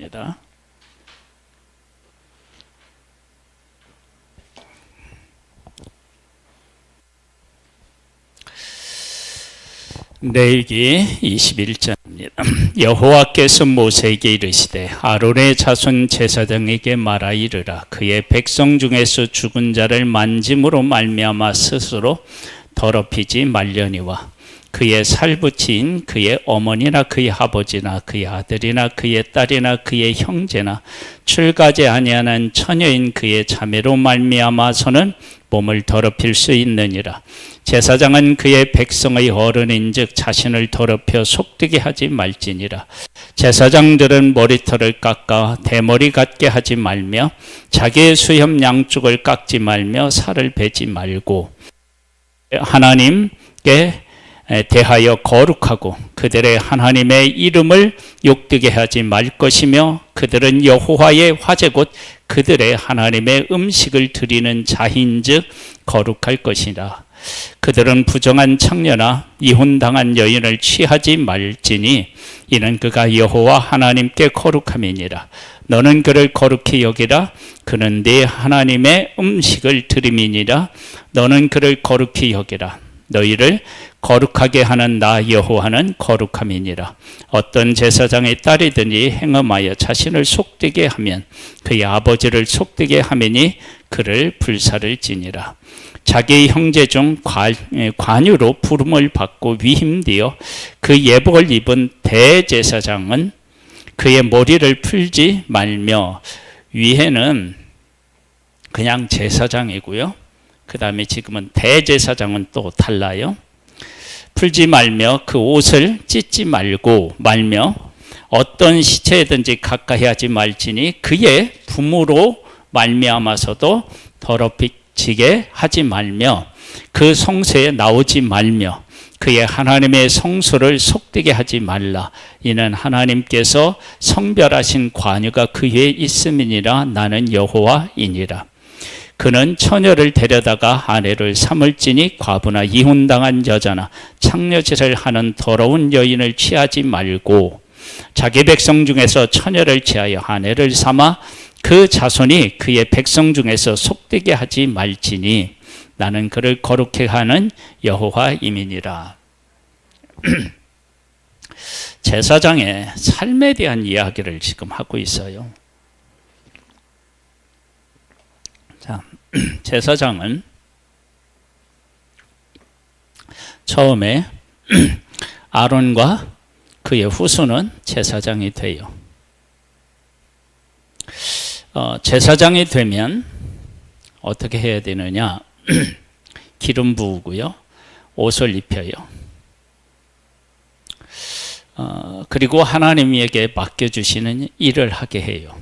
하겠습니다. 레위기 21장입니다. 여호와께서 모세에게 이르시되 아론의 자손 제사장에게 말하 이르라. 그의 백성 중에서 죽은 자를 만짐으로 말미암아 스스로 더럽히지 말려니와 그의 살부치인 그의 어머니나 그의 아버지나 그의 아들이나 그의 딸이나 그의 형제나 출가지 아니하는 처녀인 그의 자매로 말미암아서는 몸을 더럽힐 수 있느니라. 제사장은 그의 백성의 어른인즉 자신을 더럽혀 속되게 하지 말지니라. 제사장들은 머리털을 깎아 대머리 같게 하지 말며 자기의 수염 양쪽을 깎지 말며 살을 베지 말고 하나님께 대하여 거룩하고 그들의 하나님의 이름을 욕되게 하지 말 것이며 그들은 여호와의 화제 곧 그들의 하나님의 음식을 드리는 자인즉 거룩할 것이라. 그들은 부정한 청년아 이혼당한 여인을 취하지 말지니 이는 그가 여호와 하나님께 거룩함이니라. 너는 그를 거룩히 여기라. 그는 네 하나님의 음식을 드림이니라. 너는 그를 거룩히 여기라. 너희를 거룩하게 하는 나 여호와는 거룩함이니라. 어떤 제사장의 딸이든지 행음하여 자신을 속되게 하면 그의 아버지를 속되게 하매니 그를 불사를 지니라. 자기 형제 중 관유로 부름을 받고 위임되어 그 예복을 입은 대제사장은 그의 머리를 풀지 말며, 위에는 그냥 제사장이고요. 그 다음에 지금은 대제사장은 또 달라요. 풀지 말며 그 옷을 찢지 말며 어떤 시체든지 가까이 하지 말지니 그의 부모로 말미암아서도 더럽히게 하지 말며 그 성소에 나오지 말며 그의 하나님의 성소를 속되게 하지 말라. 이는 하나님께서 성별하신 관유가 그에 있음이니라. 나는 여호와이니라. 그는 처녀를 데려다가 아내를 삼을지니 과부나 이혼당한 여자나 창녀짓을 하는 더러운 여인을 취하지 말고 자기 백성 중에서 처녀를 취하여 아내를 삼아 그 자손이 그의 백성 중에서 속되게 하지 말지니 나는 그를 거룩히 하는 여호와임이니라. 제사장의 삶에 대한 이야기를 지금 하고 있어요. 자, 제사장은 처음에 아론과 그의 후손은 제사장이 돼요. 제사장이 되면 어떻게 해야 되느냐? 기름 부으고요, 옷을 입혀요. 그리고 하나님에게 맡겨주시는 일을 하게 해요.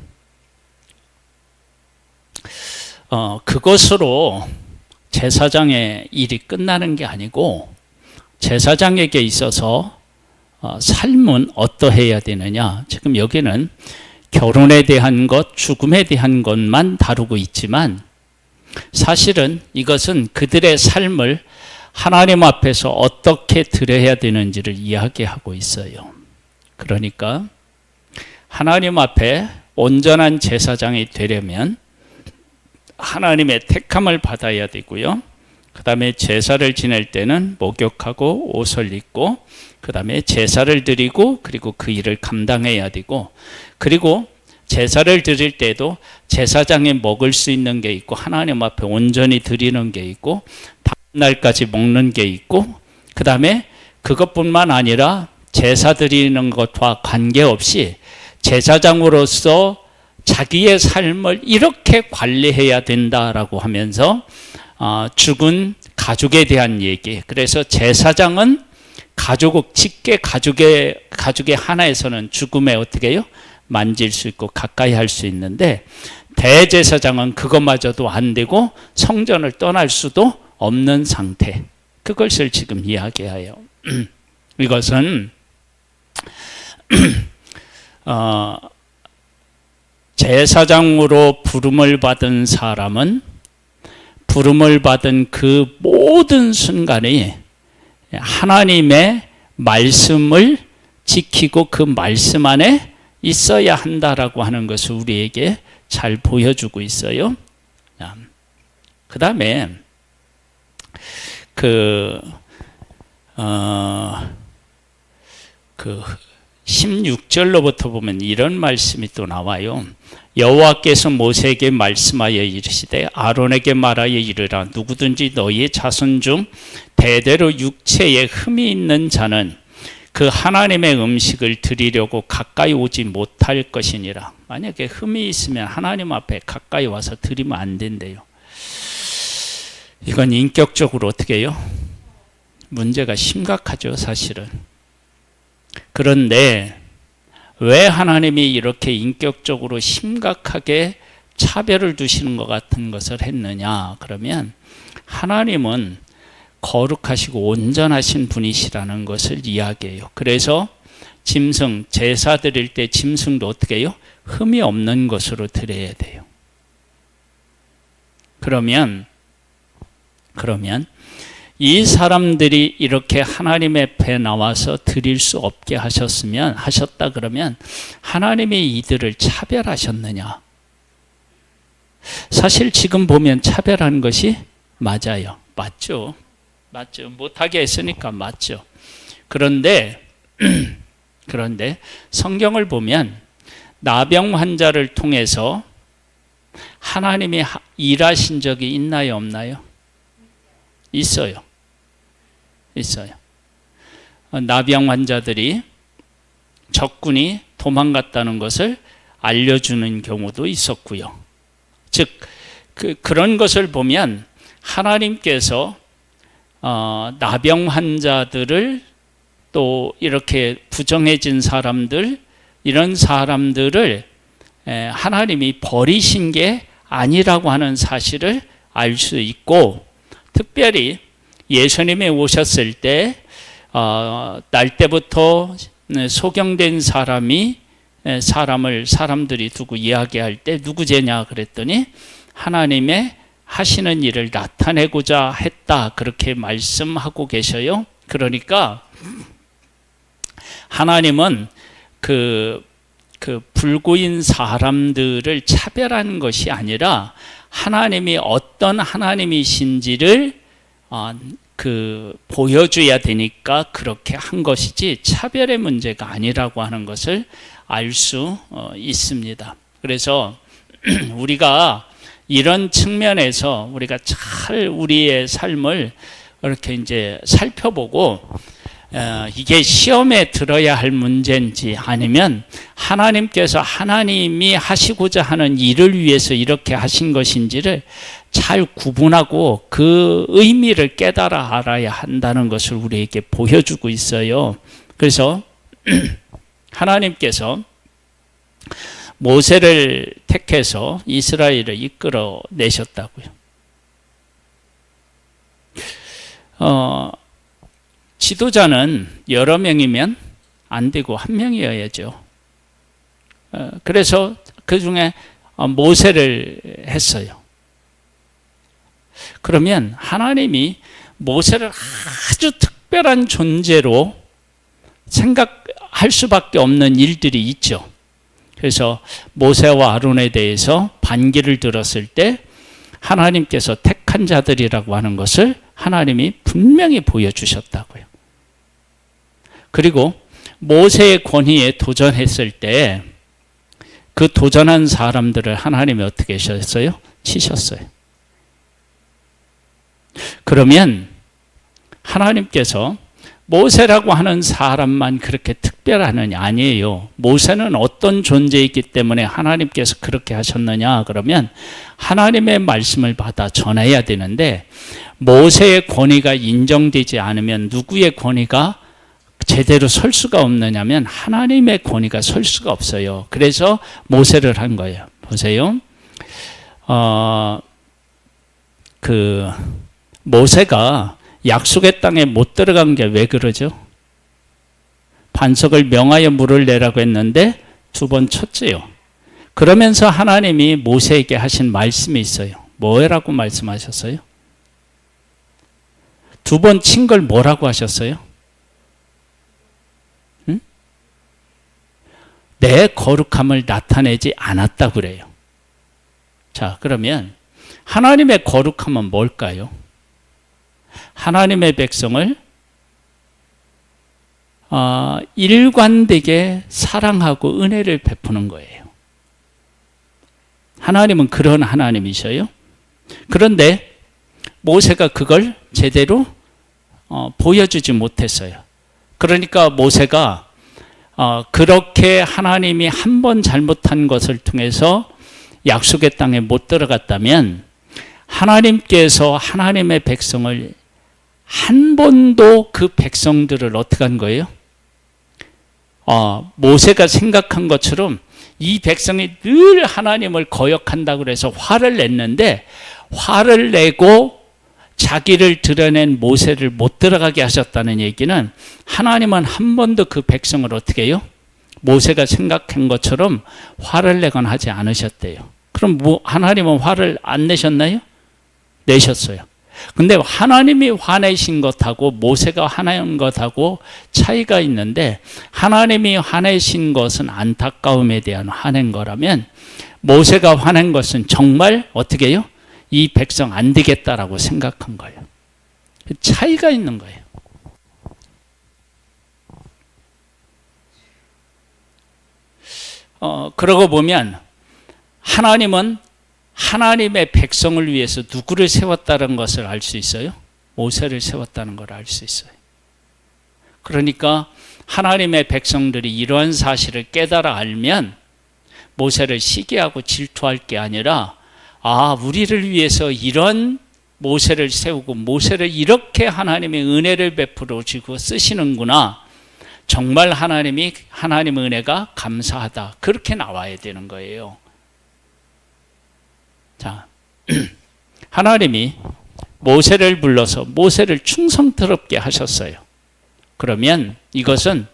그것으로 제사장의 일이 끝나는 게 아니고 제사장에게 있어서 삶은 어떠해야 되느냐. 지금 여기는 결혼에 대한 것, 죽음에 대한 것만 다루고 있지만 사실은 이것은 그들의 삶을 하나님 앞에서 어떻게 드려야 되는지를 이야기하고 있어요. 그러니까 하나님 앞에 온전한 제사장이 되려면 하나님의 택함을 받아야 되고요. 그 다음에 제사를 지낼 때는 목욕하고 옷을 입고 그 다음에 제사를 드리고 그리고 그 일을 감당해야 되고, 그리고 제사를 드릴 때도 제사장이 먹을 수 있는 게 있고 하나님 앞에 온전히 드리는 게 있고 다음날까지 먹는 게 있고, 그 다음에 그것뿐만 아니라 제사 드리는 것과 관계없이 제사장으로서 자기의 삶을 이렇게 관리해야 된다라고 하면서 죽은 가족에 대한 얘기. 그래서 제사장은 직계 가족의 하나에서는 죽음에 어떻게 해요? 만질 수 있고 가까이 할 수 있는데 대제사장은 그것마저도 안 되고 성전을 떠날 수도 없는 상태. 그것을 지금 이야기해요. 이것은 제사장으로 부름을 받은 사람은 부름을 받은 그 모든 순간에 하나님의 말씀을 지키고 그 말씀 안에 있어야 한다라고 하는 것을 우리에게 잘 보여주고 있어요. 그 다음에 그 16절로부터 보면 이런 말씀이 또 나와요. 여호와께서 모세에게 말씀하여 이르시되 아론에게 말하여 이르라. 누구든지 너희의 자손 중 대대로 육체에 흠이 있는 자는 그 하나님의 음식을 드리려고 가까이 오지 못할 것이니라. 만약에 흠이 있으면 하나님 앞에 가까이 와서 드리면 안 된대요. 이건 인격적으로 어떻게 해요? 문제가 심각하죠, 사실은. 그런데 왜 하나님이 이렇게 인격적으로 심각하게 차별을 두시는 것 같은 것을 했느냐? 그러면 하나님은 거룩하시고 온전하신 분이시라는 것을 이야기해요. 그래서 짐승, 제사 드릴 때 짐승도 어떻게 해요? 흠이 없는 것으로 드려야 돼요. 그러면 이 사람들이 이렇게 하나님 앞에 나와서 드릴 수 없게 하셨다 그러면 하나님이 이들을 차별하셨느냐? 사실 지금 보면 차별한 것이 맞아요. 맞죠. 못하게 했으니까 맞죠. 그런데 성경을 보면 나병 환자를 통해서 하나님이 일하신 적이 있나요, 없나요? 있어요. 나병 환자들이 적군이 도망갔다는 것을 알려주는 경우도 있었고요. 즉 그런 것을 보면 하나님께서 나병 환자들을 또 이렇게 부정해진 사람들, 이런 사람들을 하나님이 버리신 게 아니라고 하는 사실을 알 수 있고, 특별히 예수님이 오셨을 때 날 때부터 소경된 사람들이 두고 이야기할 때 누구 죄냐 그랬더니 하나님의 하시는 일을 나타내고자 했다, 그렇게 말씀하고 계셔요. 그러니까 하나님은 그 불구인 사람들을 차별한 것이 아니라 하나님이 어떤 하나님이신지를 보여줘야 되니까 그렇게 한 것이지 차별의 문제가 아니라고 하는 것을 알 수 있습니다. 그래서 우리가 이런 측면에서 우리가 잘 우리의 삶을 이렇게 이제 살펴보고 이게 시험에 들어야 할 문제인지 아니면 하나님께서 하나님이 하시고자 하는 일을 위해서 이렇게 하신 것인지를 잘 구분하고 그 의미를 깨달아 알아야 한다는 것을 우리에게 보여주고 있어요. 그래서 하나님께서 모세를 택해서 이스라엘을 이끌어 내셨다고요. 지도자는 여러 명이면 안 되고 한 명이어야죠. 그래서 그 중에 모세를 했어요. 그러면 하나님이 모세를 아주 특별한 존재로 생각할 수밖에 없는 일들이 있죠. 그래서 모세와 아론에 대해서 반기를 들었을 때 하나님께서 택한 자들이라고 하는 것을 하나님이 분명히 보여주셨다고요. 그리고 모세의 권위에 도전했을 때 그 도전한 사람들을 하나님이 어떻게 하셨어요? 치셨어요. 그러면 하나님께서 모세라고 하는 사람만 그렇게 특별하느냐? 아니에요. 모세는 어떤 존재이기 때문에 하나님께서 그렇게 하셨느냐? 그러면 하나님의 말씀을 받아 전해야 되는데 모세의 권위가 인정되지 않으면 누구의 권위가 제대로 설 수가 없느냐면 하나님의 권위가 설 수가 없어요. 그래서 모세를 한 거예요. 보세요. 모세가 약속의 땅에 못 들어간 게 왜 그러죠? 반석을 명하여 물을 내라고 했는데 2번 쳤지요. 그러면서 하나님이 모세에게 하신 말씀이 있어요. 뭐라고 말씀하셨어요? 2번 친 걸 뭐라고 하셨어요? 내 거룩함을 나타내지 않았다고 그래요. 자, 그러면 하나님의 거룩함은 뭘까요? 하나님의 백성을 일관되게 사랑하고 은혜를 베푸는 거예요. 하나님은 그런 하나님이셔요. 그런데 모세가 그걸 제대로 보여주지 못했어요. 그러니까 모세가 그렇게 하나님이 한 번 잘못한 것을 통해서 약속의 땅에 못 들어갔다면 하나님께서 하나님의 백성을 한 번도 그 백성들을 어떻게 한 거예요? 모세가 생각한 것처럼 이 백성이 늘 하나님을 거역한다고 해서 화를 냈는데 화를 내고 자기를 드러낸 모세를 못 들어가게 하셨다는 얘기는 하나님은 한 번도 그 백성을 어떻게 해요? 모세가 생각한 것처럼 화를 내거나 하지 않으셨대요. 그럼 하나님은 화를 안 내셨나요? 내셨어요. 근데 하나님이 화내신 것하고 모세가 화낸 것하고 차이가 있는데, 하나님이 화내신 것은 안타까움에 대한 화낸 거라면 모세가 화낸 것은 정말 어떻게 해요? 이 백성 안 되겠다라고 생각한 거예요. 차이가 있는 거예요. 그러고 보면 하나님은 하나님의 백성을 위해서 누구를 세웠다는 것을 알 수 있어요? 모세를 세웠다는 걸 알 수 있어요. 그러니까 하나님의 백성들이 이러한 사실을 깨달아 알면 모세를 시기하고 질투할 게 아니라, 우리를 위해서 이런 모세를 세우고 모세를 이렇게 하나님의 은혜를 베풀어 주고 쓰시는구나. 정말 하나님의 은혜가 감사하다. 그렇게 나와야 되는 거예요. 자, 하나님이 모세를 불러서 모세를 충성스럽게 하셨어요. 그러면 이것은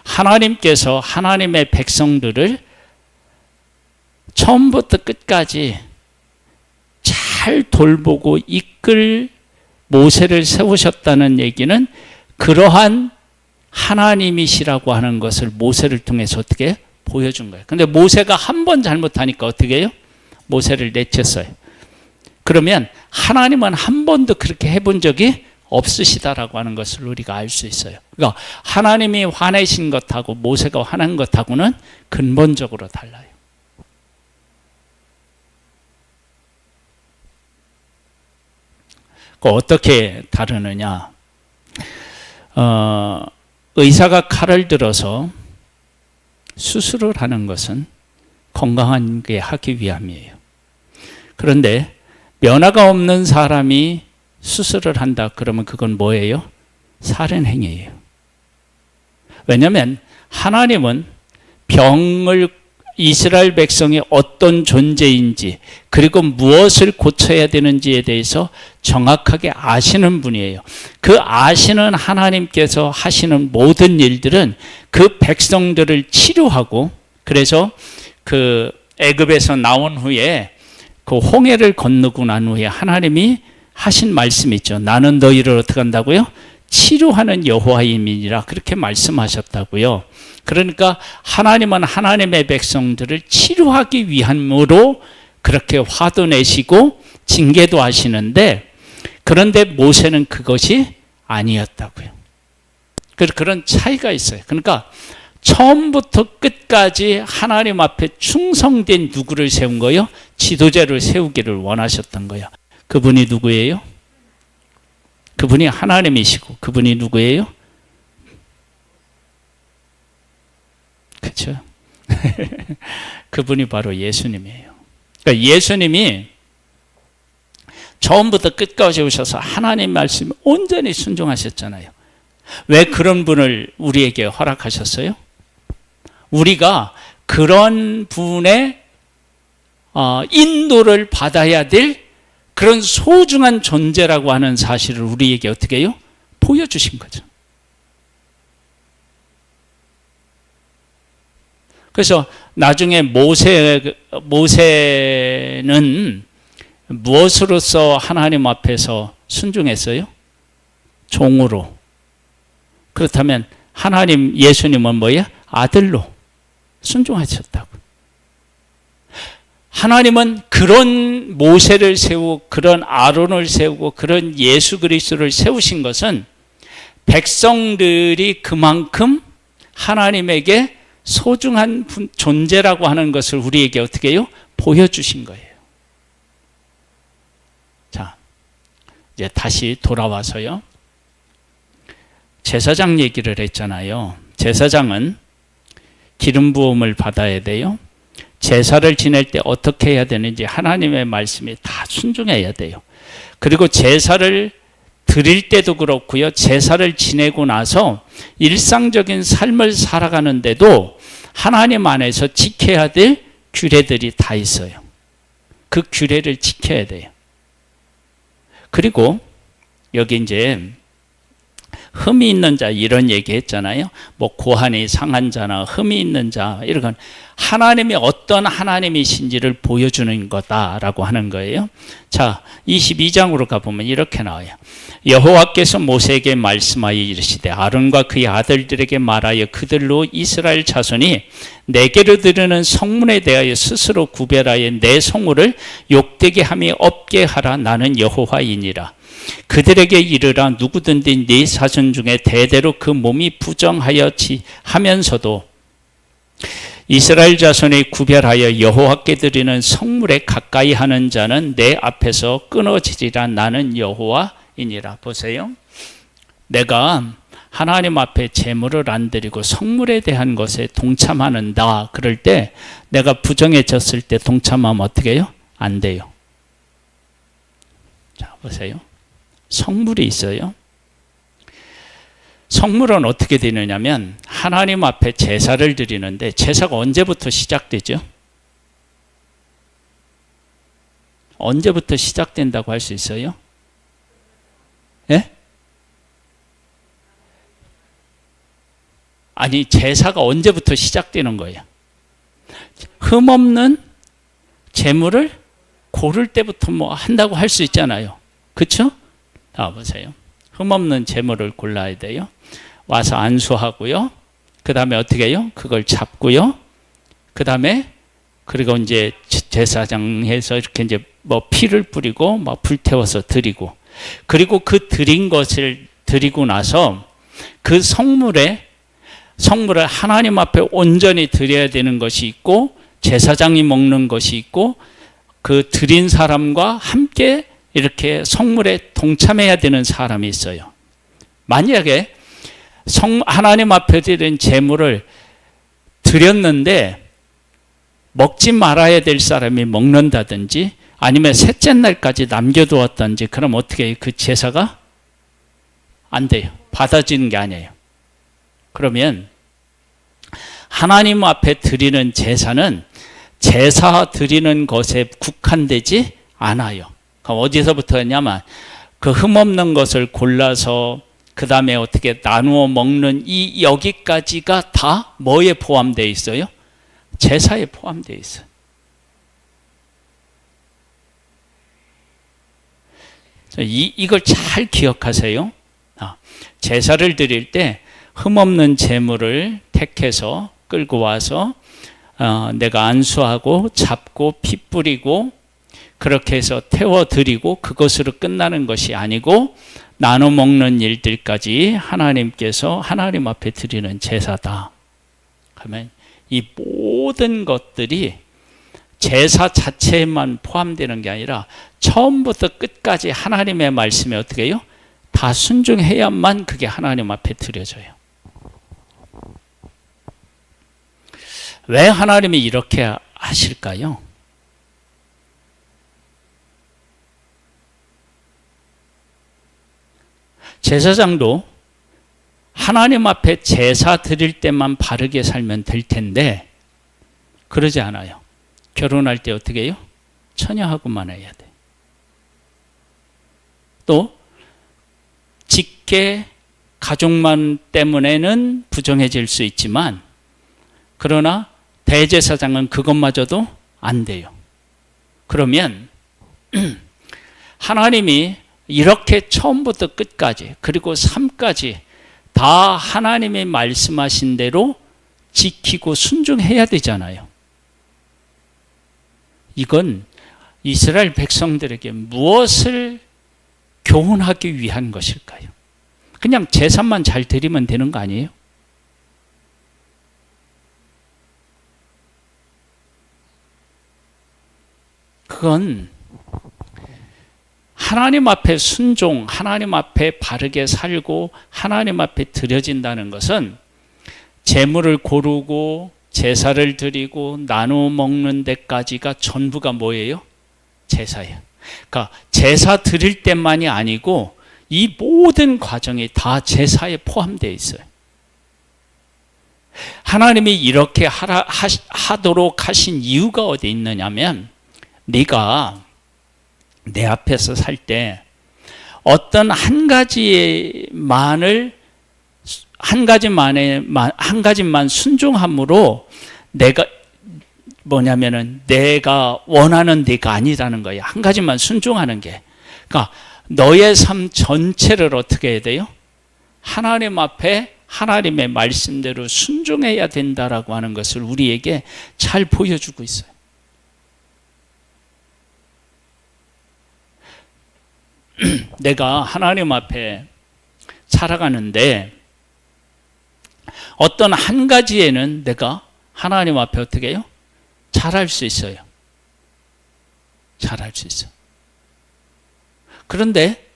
하나님께서 하나님의 백성들을 처음부터 끝까지 잘 돌보고 이끌 모세를 세우셨다는 얘기는 그러한 하나님이시라고 하는 것을 모세를 통해서 어떻게 보여준 거예요. 근데 모세가 한 번 잘못하니까 어떻게 해요? 모세를 내쳤어요. 그러면 하나님은 한 번도 그렇게 해본 적이 없으시다라고 하는 것을 우리가 알 수 있어요. 그러니까 하나님이 화내신 것하고 모세가 화난 것하고는 근본적으로 달라요. 어떻게 다르느냐? 의사가 칼을 들어서 수술을 하는 것은 건강하게 하기 위함이에요. 그런데 면허가 없는 사람이 수술을 한다 그러면 그건 뭐예요? 살인행위예요. 왜냐하면 하나님은 병을 이스라엘 백성이 어떤 존재인지 그리고 무엇을 고쳐야 되는지에 대해서 정확하게 아시는 분이에요. 그 아시는 하나님께서 하시는 모든 일들은 그 백성들을 치료하고, 그래서 그 애굽에서 나온 후에 그 홍해를 건너고 난 후에 하나님이 하신 말씀이 있죠. 나는 너희를 어떻게 한다고요? 치료하는 여호와임이니라, 그렇게 말씀하셨다고요. 그러니까 하나님은 하나님의 백성들을 치료하기 위함으로 그렇게 화도 내시고 징계도 하시는데, 그런데 모세는 그것이 아니었다고요. 그런 차이가 있어요. 그러니까 처음부터 끝까지 하나님 앞에 충성된 누구를 세운 거예요? 지도자를 세우기를 원하셨던 거예요. 그분이 누구예요? 그분이 하나님이시고, 그분이 누구예요? 그렇죠? 그분이 바로 예수님이에요. 그러니까 예수님이 처음부터 끝까지 오셔서 하나님 말씀에 온전히 순종하셨잖아요. 왜 그런 분을 우리에게 허락하셨어요? 우리가 그런 분의 인도를 받아야 될 그런 소중한 존재라고 하는 사실을 우리에게 어떻게 해요? 보여주신 거죠. 그래서 나중에 모세는 무엇으로서 하나님 앞에서 순종했어요? 종으로. 그렇다면 하나님 예수님은 뭐예요? 아들로. 순종하셨다고. 하나님은 그런 모세를 세우고 그런 아론을 세우고 그런 예수 그리스도를 세우신 것은 백성들이 그만큼 하나님에게 소중한 존재라고 하는 것을 우리에게 어떻게 해요? 보여주신 거예요. 자, 이제 다시 돌아와서요. 제사장 얘기를 했잖아요. 제사장은 기름 부음을 받아야 돼요. 제사를 지낼 때 어떻게 해야 되는지 하나님의 말씀에 다 순종해야 돼요. 그리고 제사를 드릴 때도 그렇고요. 제사를 지내고 나서 일상적인 삶을 살아가는데도 하나님 안에서 지켜야 될 규례들이 다 있어요. 그 규례를 지켜야 돼요. 그리고 여기 이제 흠이 있는 자 이런 얘기 했잖아요. 뭐 고환이 상한 자나 흠이 있는 자 이런 건 하나님이 어떤 하나님이신지를 보여주는 거다라고 하는 거예요. 자, 22장으로 가보면 이렇게 나와요. 여호와께서 모세에게 말씀하여 이르시되 아론과 그의 아들들에게 말하여 그들로 이스라엘 자손이 내게로 드리는 성문에 대하여 스스로 구별하여 내 성물을 욕되게 함이 없게 하라. 나는 여호와이니라. 그들에게 이르라. 누구든지 네 자손 중에 대대로 그 몸이 부정하여지 하면서도 이스라엘 자손이 구별하여 여호와께 드리는 성물에 가까이 하는 자는 내 앞에서 끊어지리라. 나는 여호와이니라. 보세요. 내가 하나님 앞에 제물을 안 드리고 성물에 대한 것에 동참하는다. 그럴 때 내가 부정해졌을 때 동참하면 어떻게 해요? 안 돼요. 자, 보세요. 성물이 있어요. 성물은 어떻게 되느냐면 하나님 앞에 제사를 드리는데 제사가 언제부터 시작되죠? 언제부터 시작된다고 할 수 있어요? 예? 아니, 제사가 언제부터 시작되는 거예요? 흠없는 제물을 고를 때부터 뭐 한다고 할 수 있잖아요. 그렇죠? 보세요. 흠없는 제물을 골라야 돼요. 와서 안수하고요. 그 다음에 어떻게 해요? 그걸 잡고요. 그 다음에 그리고 이제 제사장에서 이렇게 이제 뭐 피를 뿌리고 막 불태워서 드리고, 그리고 그 드린 것을 드리고 나서 그 성물을 하나님 앞에 온전히 드려야 되는 것이 있고, 제사장이 먹는 것이 있고, 그 드린 사람과 함께 이렇게 성물에 동참해야 되는 사람이 있어요. 만약에 하나님 앞에 드린 제물을 드렸는데 먹지 말아야 될 사람이 먹는다든지 아니면 셋째 날까지 남겨두었든지, 그럼 어떻게 해요? 그 제사가 안 돼요. 받아지는 게 아니에요. 그러면 하나님 앞에 드리는 제사는 제사 드리는 것에 국한되지 않아요. 그럼 어디서부터 했냐면 그 흠없는 것을 골라서 그 다음에 어떻게 나누어 먹는 이 여기까지가 다 뭐에 포함되어 있어요? 제사에 포함되어 있어요. 이걸 잘 기억하세요. 제사를 드릴 때 흠없는 제물을 택해서 끌고 와서 내가 안수하고 잡고 피 뿌리고 그렇게 해서 태워드리고 그것으로 끝나는 것이 아니고 나눠 먹는 일들까지 하나님께서 하나님 앞에 드리는 제사다. 그러면 이 모든 것들이 제사 자체에만 포함되는 게 아니라 처음부터 끝까지 하나님의 말씀에 어떻게 해요? 다 순종해야만 그게 하나님 앞에 드려져요. 왜 하나님이 이렇게 하실까요? 제사장도 하나님 앞에 제사 드릴 때만 바르게 살면 될 텐데 그러지 않아요. 결혼할 때 어떻게 해요? 처녀하고만 해야 돼. 또 직계 가족만 때문에는 부정해질 수 있지만 그러나 대제사장은 그것마저도 안 돼요. 그러면 하나님이 이렇게 처음부터 끝까지 그리고 삶까지 다 하나님이 말씀하신 대로 지키고 순종해야 되잖아요. 이건 이스라엘 백성들에게 무엇을 교훈하기 위한 것일까요? 그냥 제사만 잘 드리면 되는 거 아니에요? 그건 하나님 앞에 순종, 하나님 앞에 바르게 살고 하나님 앞에 드려진다는 것은 제물을 고르고 제사를 드리고 나누어 먹는 데까지가 전부가 뭐예요? 제사예요. 그러니까 제사 드릴 때만이 아니고 이 모든 과정이 다 제사에 포함되어 있어요. 하나님이 이렇게 하도록 하신 이유가 어디 있느냐면, 네가 내 앞에서 살 때 어떤 한 가지만 순종함으로 내가 내가 원하는 네가 아니라는 거예요. 한 가지만 순종하는 게. 그러니까 너의 삶 전체를 어떻게 해야 돼요? 하나님 앞에 하나님의 말씀대로 순종해야 된다라고 하는 것을 우리에게 잘 보여주고 있어요. 내가 하나님 앞에 살아가는데 어떤 한 가지에는 내가 하나님 앞에 어떻게 해요? 잘할 수 있어요. 잘할 수 있어. 그런데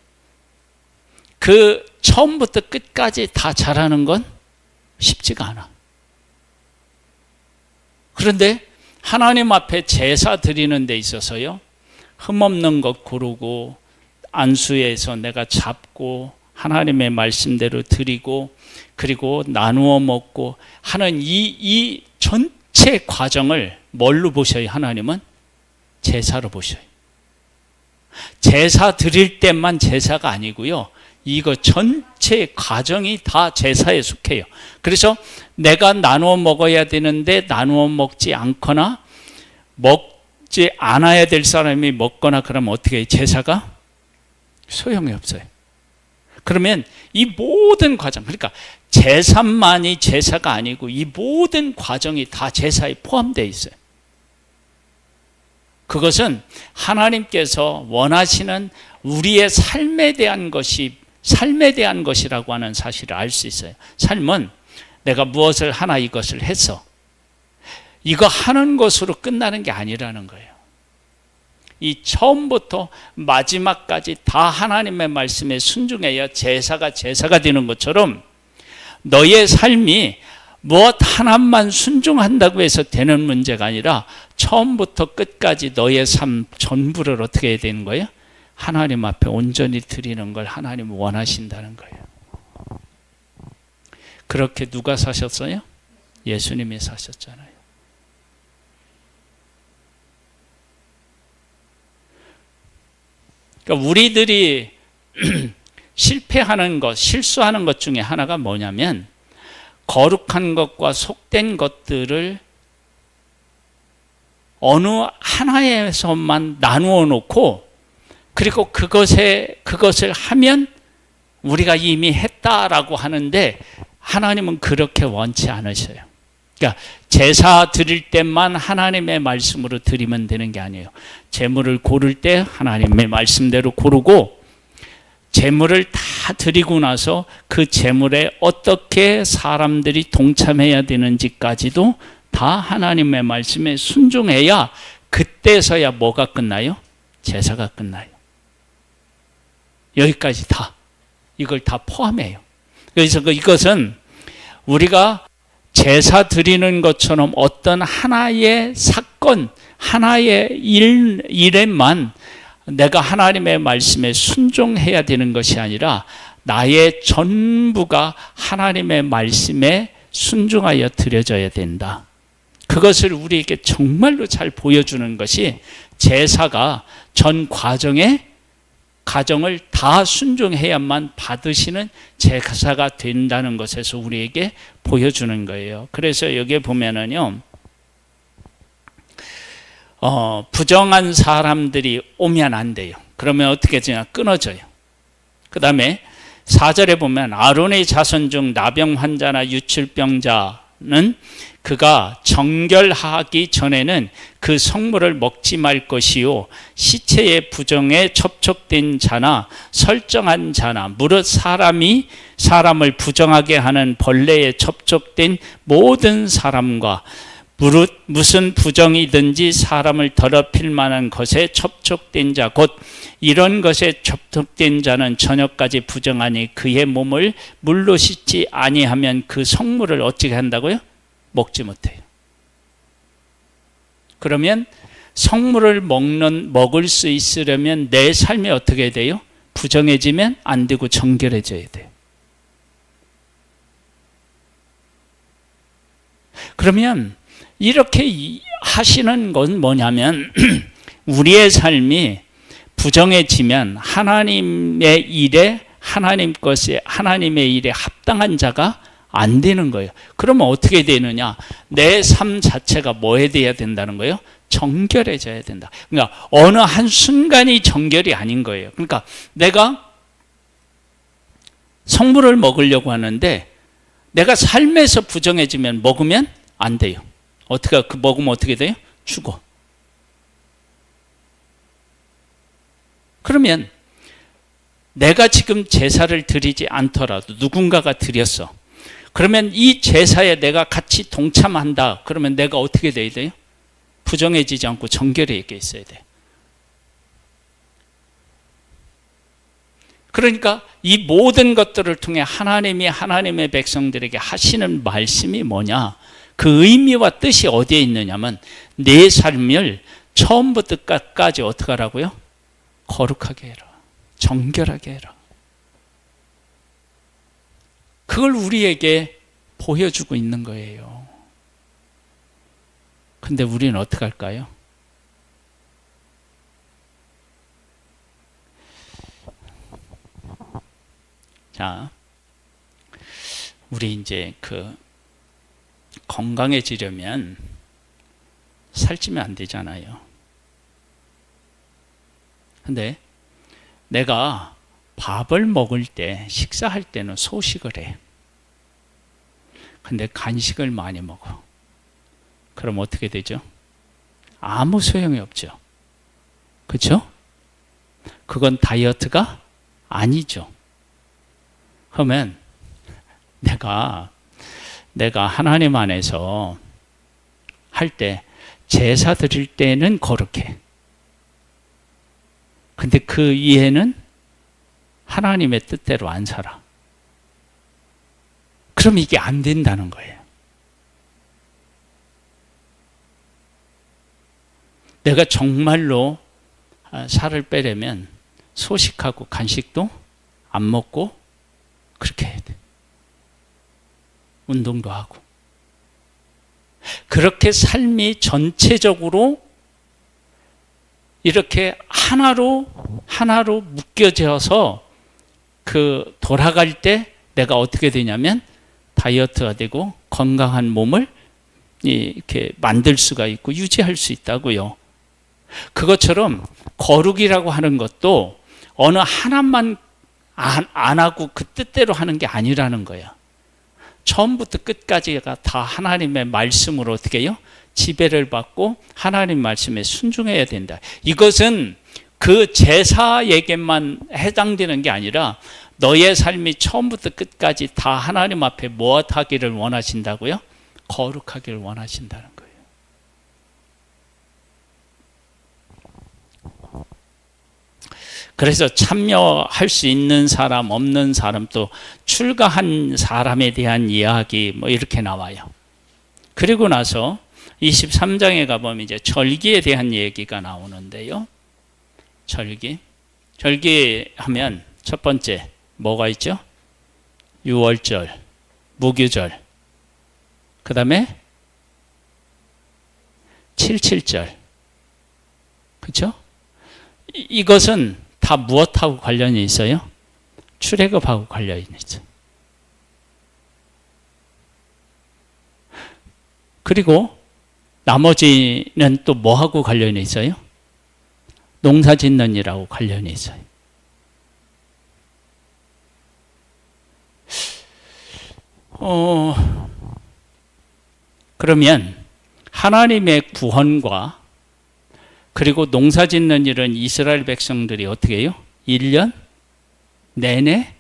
그 처음부터 끝까지 다 잘하는 건 쉽지가 않아. 그런데 하나님 앞에 제사 드리는 데 있어서요, 흠없는 것 고르고 안수에서 내가 잡고 하나님의 말씀대로 드리고 그리고 나누어 먹고 하는 이 전체 과정을 뭘로 보셔요? 하나님은 제사로 보셔요. 제사 드릴 때만 제사가 아니고요, 이거 전체 과정이 다 제사에 속해요. 그래서 내가 나누어 먹어야 되는데 나누어 먹지 않거나 먹지 않아야 될 사람이 먹거나 그러면 어떻게 해요? 제사가 소용이 없어요. 그러면 이 모든 과정, 그러니까 제사만이 제사가 아니고 이 모든 과정이 다 제사에 포함되어 있어요. 그것은 하나님께서 원하시는 우리의 삶에 대한 것이라고 하는 사실을 알 수 있어요. 삶은 내가 무엇을 하나 이것을 해서 이거 하는 것으로 끝나는 게 아니라는 거예요. 이 처음부터 마지막까지 다 하나님의 말씀에 순종해야 제사가 되는 것처럼 너의 삶이 무엇 하나만 순종한다고 해서 되는 문제가 아니라 처음부터 끝까지 너의 삶 전부를 어떻게 해야 되는 거예요? 하나님 앞에 온전히 드리는 걸 하나님은 원하신다는 거예요. 그렇게 누가 사셨어요? 예수님이 사셨잖아요. 그러니까 우리들이 실패하는 것, 실수하는 것 중에 하나가 뭐냐면 거룩한 것과 속된 것들을 어느 하나에서만 나누어 놓고 그리고 그것을 하면 우리가 이미 했다라고 하는데 하나님은 그렇게 원치 않으셔요. 그러니까 제사 드릴 때만 하나님의 말씀으로 드리면 되는 게 아니에요. 제물을 고를 때 하나님의 말씀대로 고르고 제물을 다 드리고 나서 그 제물에 어떻게 사람들이 동참해야 되는지까지도 다 하나님의 말씀에 순종해야 그때서야 뭐가 끝나요? 제사가 끝나요. 여기까지 다 이걸 다 포함해요. 그래서 이것은 우리가 제사 드리는 것처럼 어떤 하나의 사건, 하나의 일에만 내가 하나님의 말씀에 순종해야 되는 것이 아니라 나의 전부가 하나님의 말씀에 순종하여 드려져야 된다. 그것을 우리에게 정말로 잘 보여주는 것이 제사가 전 과정을 다 순종해야만 받으시는 제사가 된다는 것에서 우리에게 보여주는 거예요. 그래서 여기에 보면은요, 부정한 사람들이 오면 안 돼요. 그러면 어떻게 되냐? 끊어져요. 그 다음에 4절에 보면 아론의 자손 중 나병 환자나 유출병자 제사는 그가 정결하기 전에는 그 성물을 먹지 말 것이요 시체의 부정에 접촉된 자나 설정한 자나 무릇 사람을 부정하게 하는 벌레에 접촉된 모든 사람과 무릇 무슨 부정이든지 사람을 더럽힐 만한 것에 접촉된 자 곧 이런 것에 접촉된 자는 저녁까지 부정하니 그의 몸을 물로 씻지 아니하면 그 성물을 어찌게 한다고요? 먹지 못해요. 그러면 성물을 먹을 수 있으려면 내 삶이 어떻게 돼요? 부정해지면 안 되고 정결해져야 돼요. 그러면 이렇게 하시는 건 뭐냐면 우리의 삶이 부정해지면 하나님의 일에 하나님의 일에 합당한 자가 안 되는 거예요. 그러면 어떻게 되느냐? 내 삶 자체가 뭐 해야 된다는 거예요? 정결해져야 된다. 그러니까 어느 한 순간이 정결이 아닌 거예요. 그러니까 내가 성물을 먹으려고 하는데 내가 삶에서 부정해지면 먹으면 안 돼요. 먹으면 어떻게 돼요? 죽어. 그러면 내가 지금 제사를 드리지 않더라도 누군가가 드렸어. 그러면 이 제사에 내가 같이 동참한다. 그러면 내가 어떻게 돼야 돼요? 부정해지지 않고 정결하게 있어야 돼. 그러니까 이 모든 것들을 통해 하나님이 하나님의 백성들에게 하시는 말씀이 뭐냐? 그 의미와 뜻이 어디에 있느냐면 내 삶을 처음부터 끝까지 어떻게 하라고요? 거룩하게 해라. 정결하게 해라. 그걸 우리에게 보여주고 있는 거예요. 근데 우리는 어떻게 할까요? 자, 우리 이제 건강해지려면 살찌면 안 되잖아요. 근데 내가 밥을 먹을 때, 식사할 때는 소식을 해. 근데 간식을 많이 먹어. 그럼 어떻게 되죠? 아무 소용이 없죠. 그렇죠? 그건 다이어트가 아니죠. 그러면 내가 하나님 안에서 할 때 제사 드릴 때는 거룩해. 근데 그 이해는 하나님의 뜻대로 안 살아. 그럼 이게 안 된다는 거예요. 내가 정말로 살을 빼려면 소식하고 간식도 안 먹고 그렇게 해야 돼. 운동도 하고. 그렇게 삶이 전체적으로 이렇게 하나로 묶여져서 돌아갈 때 내가 어떻게 되냐면 다이어트가 되고 건강한 몸을 이렇게 만들 수가 있고 유지할 수 있다고요. 그것처럼 거룩이라고 하는 것도 어느 하나만 안 하고 그 뜻대로 하는 게 아니라는 거야. 처음부터 끝까지가 다 하나님의 말씀으로 어떻게 해요? 지배를 받고 하나님 말씀에 순종해야 된다. 이것은 그 제사에게만 해당되는 게 아니라 너의 삶이 처음부터 끝까지 다 하나님 앞에 무엇하기를 원하신다고요? 거룩하기를 원하신다는 거예요. 그래서 참여할 수 있는 사람, 없는 사람, 또 출가한 사람에 대한 이야기 이렇게 나와요. 그리고 나서 23장에 가보면 이제 절기에 대한 얘기가 나오는데요. 절기 하면 첫 번째 뭐가 있죠? 유월절, 무교절, 그 다음에 77절. 그렇죠? 이것은 다 무엇하고 관련이 있어요? 출애굽하고 관련이 있어요. 그리고 나머지는 또 뭐하고 관련이 있어요? 농사 짓는 일하고 관련이 있어요. 그러면 하나님의 구원과 그리고 농사 짓는 일은 이스라엘 백성들이 어떻게 해요? 1년 내내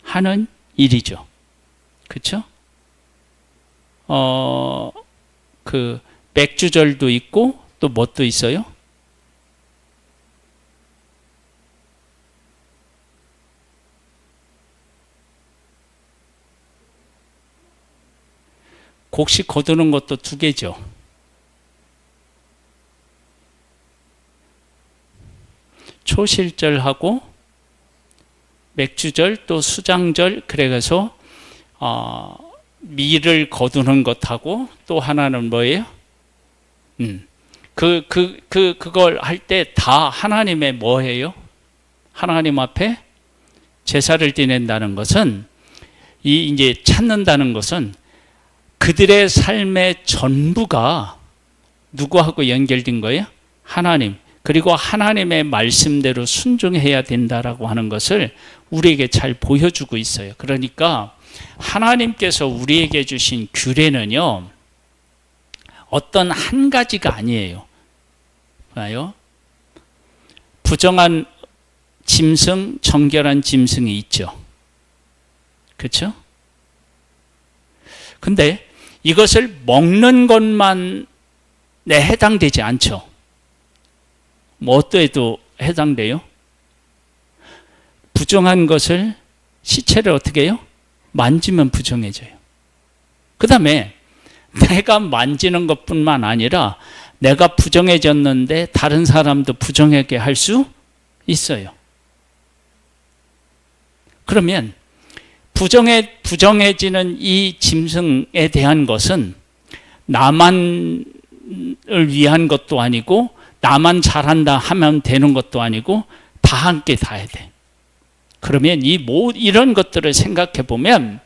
하는 일이죠. 그렇죠? 그 맥주절도 있고 또 뭣도 있어요? 곡식 거두는 것도 2개죠. 초실절하고 맥주절 또 수장절, 그래서 밀을 거두는 것하고 또 하나는 뭐예요? 그걸 할 때 다 하나님의 뭐예요? 하나님 앞에 제사를 지낸다는 것은, 이제 찾는다는 것은 그들의 삶의 전부가 누구하고 연결된 거예요? 하나님. 그리고 하나님의 말씀대로 순종해야 된다라고 하는 것을 우리에게 잘 보여주고 있어요. 그러니까 하나님께서 우리에게 주신 규례는요, 어떤 한 가지가 아니에요. 봐요. 부정한 짐승, 정결한 짐승이 있죠. 그렇죠? 근데 이것을 먹는 것만에 해당되지 않죠. 뭐 어떠해도 해당돼요? 부정한 것을, 시체를 어떻게 해요? 만지면 부정해져요. 그 다음에 내가 만지는 것뿐만 아니라 내가 부정해졌는데 다른 사람도 부정하게 할 수 있어요. 그러면 부정해지는 이 짐승에 대한 것은 나만을 위한 것도 아니고 나만 잘한다 하면 되는 것도 아니고 다 함께 다 해야 돼. 그러면 이런 것들을 생각해 보면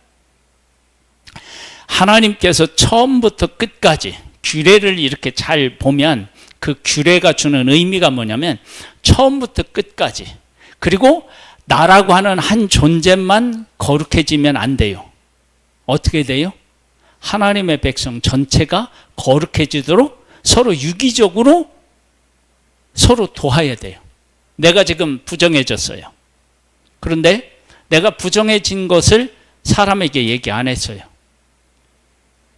하나님께서 처음부터 끝까지 규례를 이렇게 잘 보면 그 규례가 주는 의미가 뭐냐면 처음부터 끝까지, 그리고 나라고 하는 한 존재만 거룩해지면 안 돼요. 어떻게 돼요? 하나님의 백성 전체가 거룩해지도록 서로 유기적으로 서로 도와야 돼요. 내가 지금 부정해졌어요. 그런데 내가 부정해진 것을 사람에게 얘기 안 했어요.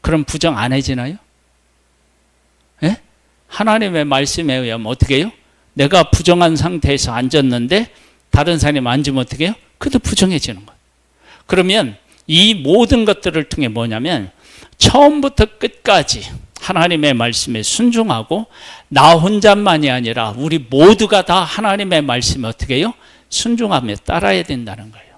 그럼 부정 안 해지나요? 예? 하나님의 말씀에 의하면 어떻게 해요? 내가 부정한 상태에서 앉았는데 다른 사람이 앉으면 어떻게 해요? 그도 부정해지는 거예요. 그러면 이 모든 것들을 통해 뭐냐면 처음부터 끝까지 하나님의 말씀에 순종하고 나 혼자만이 아니라 우리 모두가 다 하나님의 말씀에 어떻게 해요? 순종하며 따라야 된다는 거예요.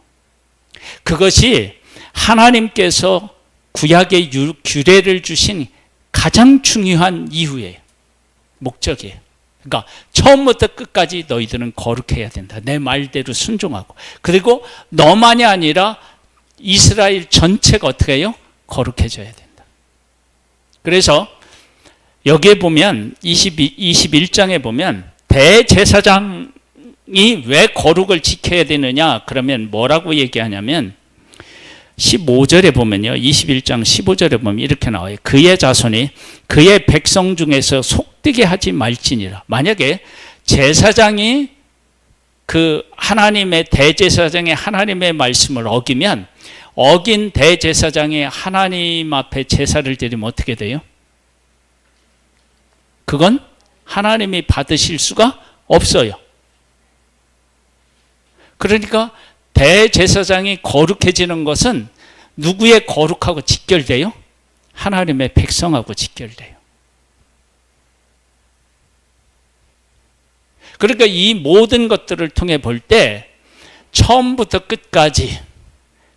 그것이 하나님께서 구약의 규례를 주신 가장 중요한 이유예요. 목적이에요. 그러니까 처음부터 끝까지 너희들은 거룩해야 된다. 내 말대로 순종하고. 그리고 너만이 아니라 이스라엘 전체가 어떻게 해요? 거룩해져야 된다. 그래서 여기에 보면 21장에 보면 대제사장이 왜 거룩을 지켜야 되느냐, 그러면 뭐라고 얘기하냐면 15절에 보면요, 21장 15절에 보면 이렇게 나와요. 그의 자손이 그의 백성 중에서 속되게 하지 말지니라. 만약에 제사장이 그 하나님의 대제사장의 하나님의 말씀을 어기면, 어긴 대제사장이 하나님 앞에 제사를 드리면 어떻게 돼요? 그건 하나님이 받으실 수가 없어요. 그러니까 대제사장이 거룩해지는 것은 누구의 거룩하고 직결돼요? 하나님의 백성하고 직결돼요. 그러니까 이 모든 것들을 통해 볼 때 처음부터 끝까지,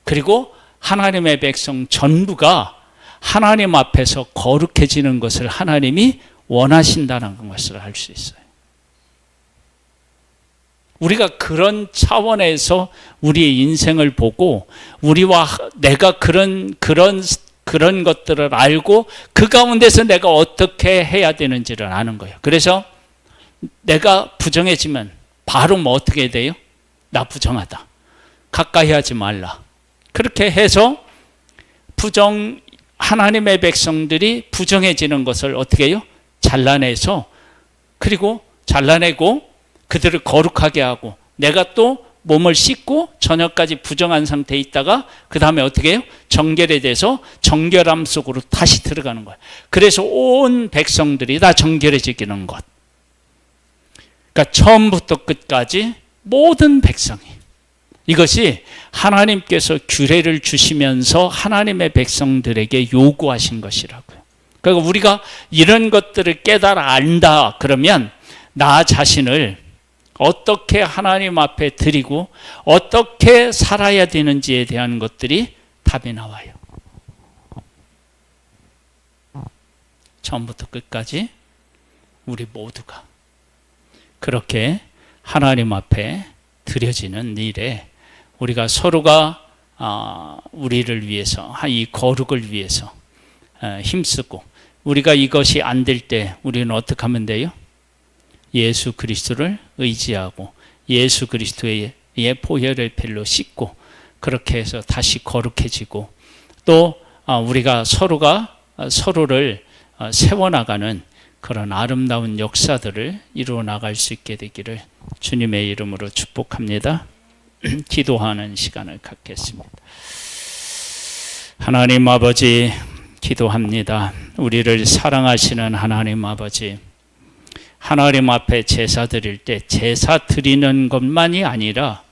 그리고 하나님의 백성 전부가 하나님 앞에서 거룩해지는 것을 하나님이 원하신다는 것을 알 수 있어요. 우리가 그런 차원에서 우리의 인생을 보고 우리와 내가 그런 것들을 알고 그 가운데서 내가 어떻게 해야 되는지를 아는 거예요. 그래서 내가 부정해지면 바로 뭐 어떻게 해야 돼요? 나 부정하다. 가까이 하지 말라. 그렇게 해서 부정한 하나님의 백성들이 부정해지는 것을 어떻게 해요? 잘라내서, 그리고 잘라내고 그들을 거룩하게 하고, 내가 또 몸을 씻고 저녁까지 부정한 상태에 있다가 그 다음에 어떻게 해요? 정결에 대해서 정결함 속으로 다시 들어가는 거예요. 그래서 온 백성들이 다 정결해지는 것. 그러니까 처음부터 끝까지 모든 백성이, 이것이 하나님께서 규례를 주시면서 하나님의 백성들에게 요구하신 것이라고요. 그러니까 우리가 이런 것들을 깨달아 안다 그러면 나 자신을 어떻게 하나님 앞에 드리고 어떻게 살아야 되는지에 대한 것들이 답이 나와요. 처음부터 끝까지 우리 모두가 그렇게 하나님 앞에 드려지는 일에 우리가 서로가 우리를 위해서, 이 거룩을 위해서 힘쓰고, 우리가 이것이 안 될 때 우리는 어떻게 하면 돼요? 예수 그리스도를 의지하고 예수 그리스도의 보혈의 피로 씻고, 그렇게 해서 다시 거룩해지고, 또 우리가 서로가 서로를 세워나가는 그런 아름다운 역사들을 이루어 나갈 수 있게 되기를 주님의 이름으로 축복합니다. 기도하는 시간을 갖겠습니다. 하나님 아버지, 기도합니다. 우리를 사랑하시는 하나님 아버지, 하나님 앞에 제사 드릴 때 제사 드리는 것만이 아니라